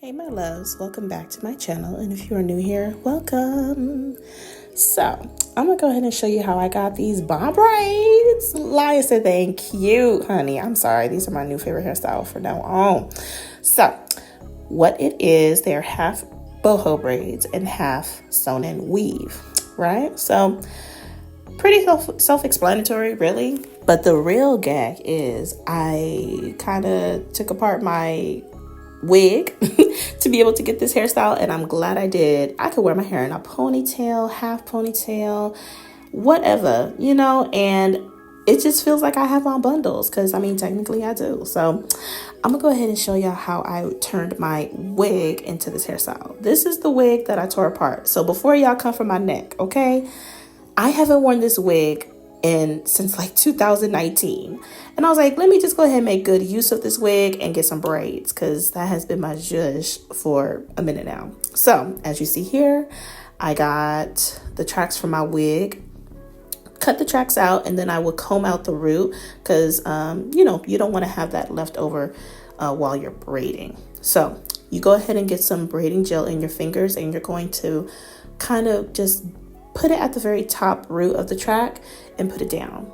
Hey my loves, welcome back to my channel, and if you are new here, welcome. So I'm gonna go ahead and show you how I got these Boho Braids. Laya said they ain't cute, honey. I'm sorry, these are my new favorite hairstyle from now on. So what it is, they're half boho braids and half sewn in weave, right? So pretty self-explanatory, really. But the real gag is I kind of took apart my wig to be able to get this hairstyle, and I'm glad I did. I could wear my hair in a ponytail, half ponytail, whatever, and it just feels like I have on bundles, because I mean technically I do. So I'm gonna go ahead and show y'all how I turned my wig into this hairstyle. This is the wig that I tore apart. So before y'all come for my neck, okay, I haven't worn this wig since like 2019, and I was like, let me just go ahead and make good use of this wig and get some braids, because that has been my zhuzh for a minute now. So as you see here, I got the tracks from my wig, cut the tracks out, and then I would comb out the root, because you don't want to have that left over while you're braiding. So you go ahead and get some braiding gel in your fingers, and you're going to kind of just put it at the very top root of the track and put it down,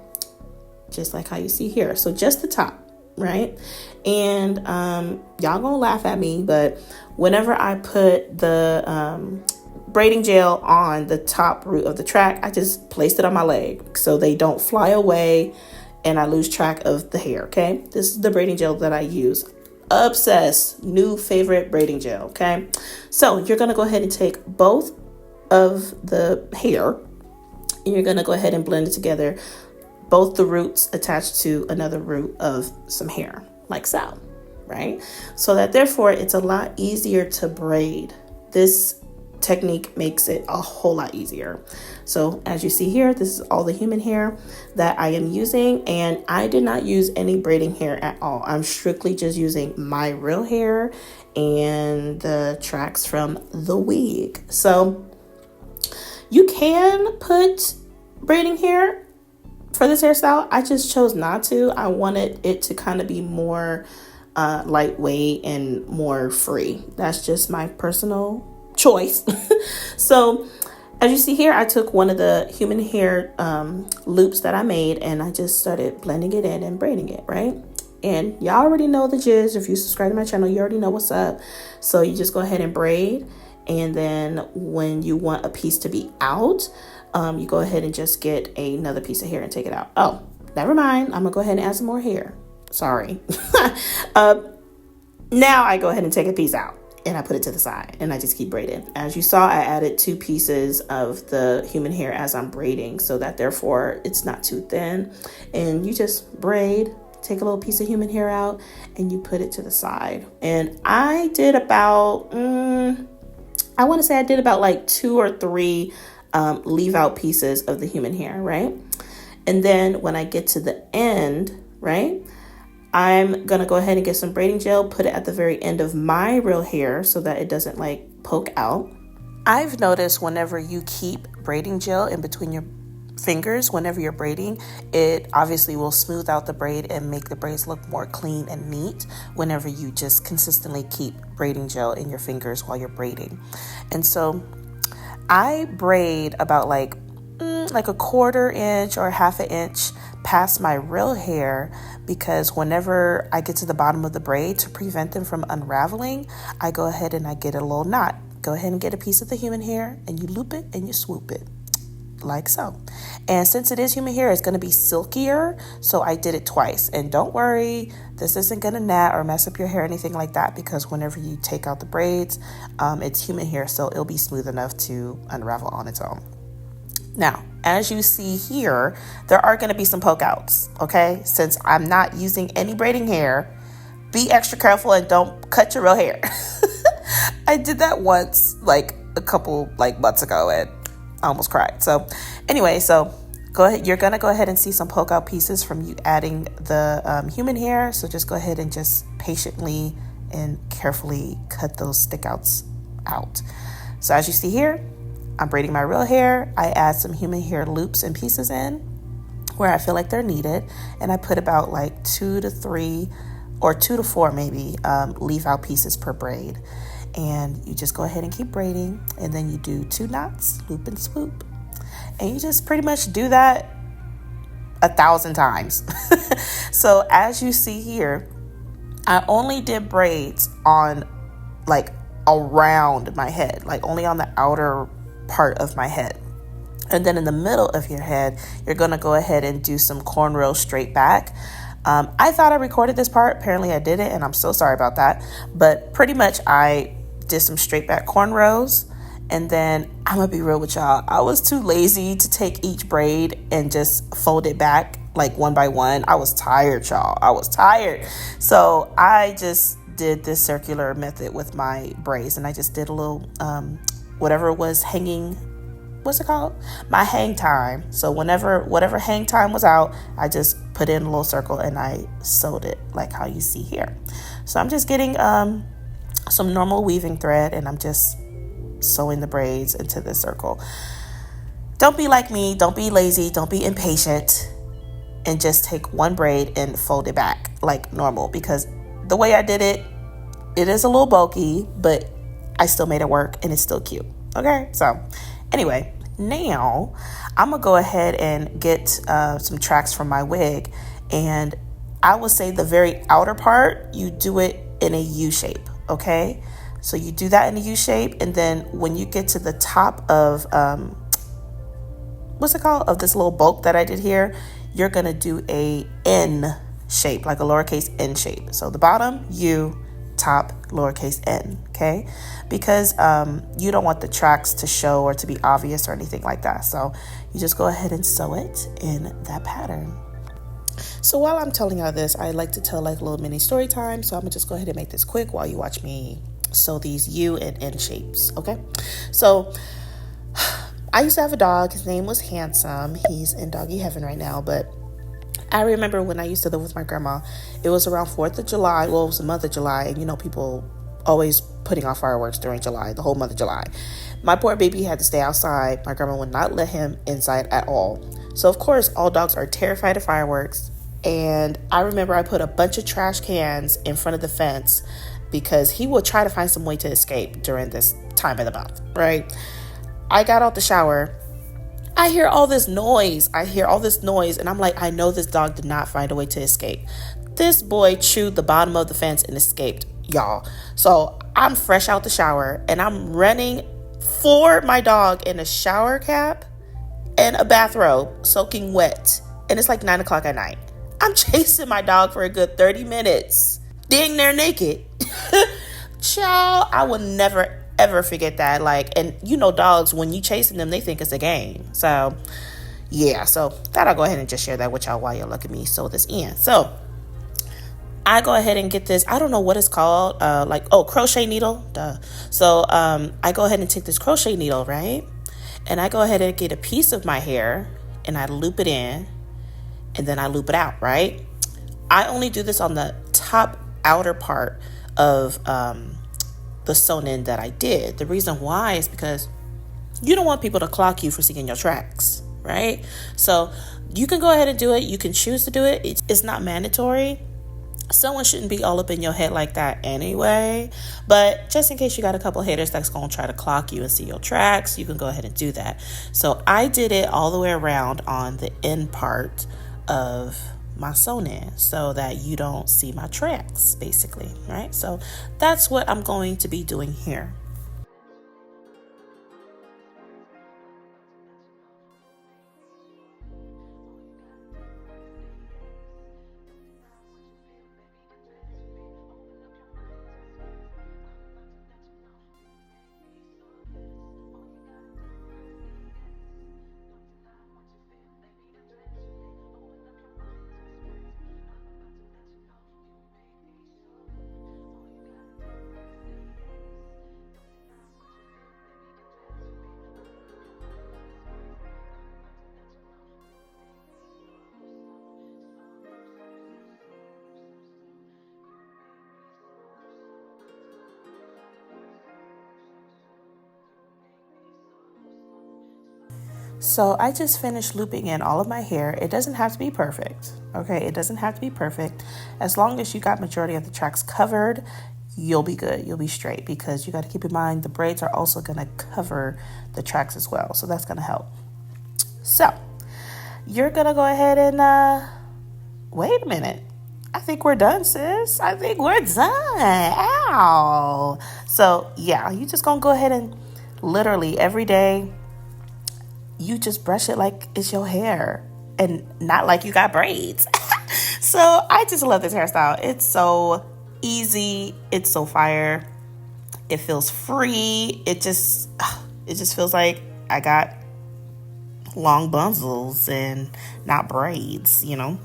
just like how you see here. So just the top, right? And y'all gonna laugh at me, but whenever I put the braiding gel on the top root of the track, I just placed it on my leg so they don't fly away and I lose track of the hair, okay? This is the braiding gel that I use. Obsessed, new favorite braiding gel, okay? So you're gonna go ahead and take both of the hair, and you're going to go ahead and blend it together, both the roots attached to another root of some hair, like so, right? So that therefore it's a lot easier to braid. This technique makes it a whole lot easier. So as you see here, this is all the human hair that I am using, and I did not use any braiding hair at all. I'm strictly just using my real hair and the tracks from the wig. So you can put braiding hair for this hairstyle. I just chose not to. I wanted it to kind of be more lightweight and more free. That's just my personal choice. So as you see here, I took one of the human hair loops that I made, and I just started blending it in and braiding it, right? And y'all already know the gist. If you subscribe to my channel, you already know what's up. So you just go ahead and braid. And then when you want a piece to be out, you go ahead and just get another piece of hair and take it out. Oh, never mind. I'm gonna go ahead and add some more hair. Sorry. Now I go ahead and take a piece out and I put it to the side and I just keep braiding. As you saw, I added 2 pieces of the human hair as I'm braiding, so that therefore it's not too thin. And you just braid, take a little piece of human hair out, and you put it to the side. And I did about I want to say I did about like 2 or 3 leave out pieces of the human hair, right? And then when I get to the end, right, I'm going to go ahead and get some braiding gel, put it at the very end of my real hair so that it doesn't like poke out. I've noticed whenever you keep braiding gel in between your fingers, whenever you're braiding, it obviously will smooth out the braid and make the braids look more clean and neat whenever you just consistently keep braiding gel in your fingers while you're braiding. And so I braid about like a 1/4 inch or 1/2 inch past my real hair, because whenever I get to the bottom of the braid, to prevent them from unraveling, I go ahead and I get a little knot. Go ahead and get a piece of the human hair and you loop it and you swoop it, like so. And since it is human hair, it's going to be silkier, so I did it twice. And don't worry, this isn't going to gnat or mess up your hair or anything like that, because whenever you take out the braids, it's human hair, so it'll be smooth enough to unravel on its own. Now, as you see here, there are going to be some poke outs, okay? Since I'm not using any braiding hair, be extra careful and don't cut your real hair. I did that once, like a couple months ago, and I almost cried. So anyway, so go ahead. You're going to go ahead and see some poke out pieces from you adding the human hair. So just go ahead and just patiently and carefully cut those stick outs out. So as you see here, I'm braiding my real hair. I add some human hair loops and pieces in where I feel like they're needed. And I put about like 2 to 3 or 2 to 4 maybe leave out pieces per braid. and you just go ahead and keep braiding, and then you do 2 knots, loop and swoop, and you just pretty much do that 1,000 times. So as you see here, I only did braids on like around my head, like only on the outer part of my head. And then in the middle of your head, you're going to go ahead and do some cornrow straight back. I thought I recorded this part. Apparently I didn't, and I'm so sorry about that. But pretty much I did some straight back cornrows. And then I'm going to be real with y'all. I was too lazy to take each braid and just fold it back like one by one. I was tired, y'all. I was tired. So I just did this circular method with my braids, and I just did a little whatever was hanging, what's it called, my hang time. So whatever hang time was out, I just put in a little circle and I sewed it like how you see here. So I'm just getting some normal weaving thread, and I'm just sewing the braids into this circle. Don't be like me. Don't be lazy. Don't be impatient, and just take one braid and fold it back like normal, because the way I did it, it is a little bulky, but I still made it work and it's still cute. Okay, so anyway, now I'm gonna go ahead and get some tracks from my wig, and I will say the very outer part, you do it in a U shape. Okay, so you do that in a U shape, and then when you get to the top of what's it called, of this little bulk that I did here, you're gonna do a N shape, like a lowercase n shape. So the bottom U, top lowercase n. Okay, because you don't want the tracks to show or to be obvious or anything like that. So you just go ahead and sew it in that pattern. So while I'm telling y'all this, I like to tell like a little mini story time. So I'm gonna just go ahead and make this quick while you watch me sew these U and N shapes. Okay, so I used to have a dog. His name was Handsome. He's in doggy heaven right now, but I remember when I used to live with my grandma, it was around 4th of July. Well, it was the month of July, and you know, people always putting off fireworks during July, the whole month of July. My poor baby had to stay outside. My grandma would not let him inside at all. So of course, all dogs are terrified of fireworks. And I remember I put a bunch of trash cans in front of the fence because he would try to find some way to escape during this time of the month, right? I got out the shower. I hear all this noise. And I'm like, I know this dog did not find a way to escape. This boy chewed the bottom of the fence and escaped, y'all. So I'm fresh out the shower and I'm running for my dog in a shower cap and a bathrobe soaking wet. And it's like 9 o'clock at night. I'm chasing my dog for a good 30 minutes. Dang near naked. Child, I will never ever forget that. Like, and you know, dogs, when you chasing them, they think it's a game. So yeah, so thought I'll go ahead and just share that with y'all while y'all look at me sew this in. So I go ahead and get this, I don't know what it's called, crochet needle. Duh. So I go ahead and take this crochet needle, right? And I go ahead and get a piece of my hair and I loop it in and then I loop it out, right? I only do this on the top outer part of the sewn in that I did. The reason why is because you don't want people to clock you for seeing your tracks, right? So you can go ahead and do it. You can choose to do it. It's not mandatory. Someone shouldn't be all up in your head like that anyway. But just in case you got a couple haters that's going to try to clock you and see your tracks, you can go ahead and do that. So I did it all the way around on the end part of my sewn in so that you don't see my tracks, basically, right? So that's what I'm going to be doing here. So I just finished looping in all of my hair. It doesn't have to be perfect, okay? It doesn't have to be perfect. As long as you got majority of the tracks covered, you'll be good. You'll be straight, because you got to keep in mind the braids are also going to cover the tracks as well. So that's going to help. So you're going to go ahead and wait a minute. I think we're done, sis. I think we're done. Ow. So yeah, you just going to go ahead and literally every day, you just brush it like it's your hair and not like you got braids. So I just love this hairstyle. It's so easy. It's so fire. It feels free. It just feels like I got long bundles and not braids, you know?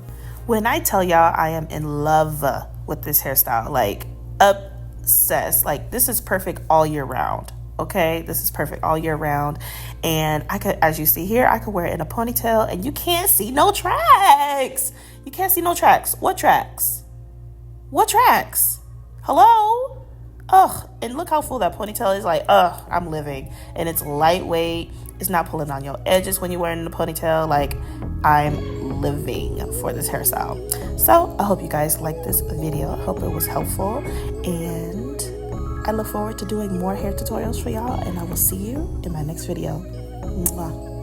When I tell y'all I am in love with this hairstyle, like obsessed, like this is perfect all year round. Okay, this is perfect all year round. And I could, as you see here, I could wear it in a ponytail and you can't see no tracks. You can't see no tracks. What tracks? What tracks? Hello? Ugh, and look how full that ponytail is. Like, I'm living. And it's lightweight. It's not pulling on your edges when you're wearing the ponytail. Like, I'm living for this hairstyle. So I hope you guys liked this video. I hope it was helpful. And I look forward to doing more hair tutorials for y'all. And I will see you in my next video. Mwah.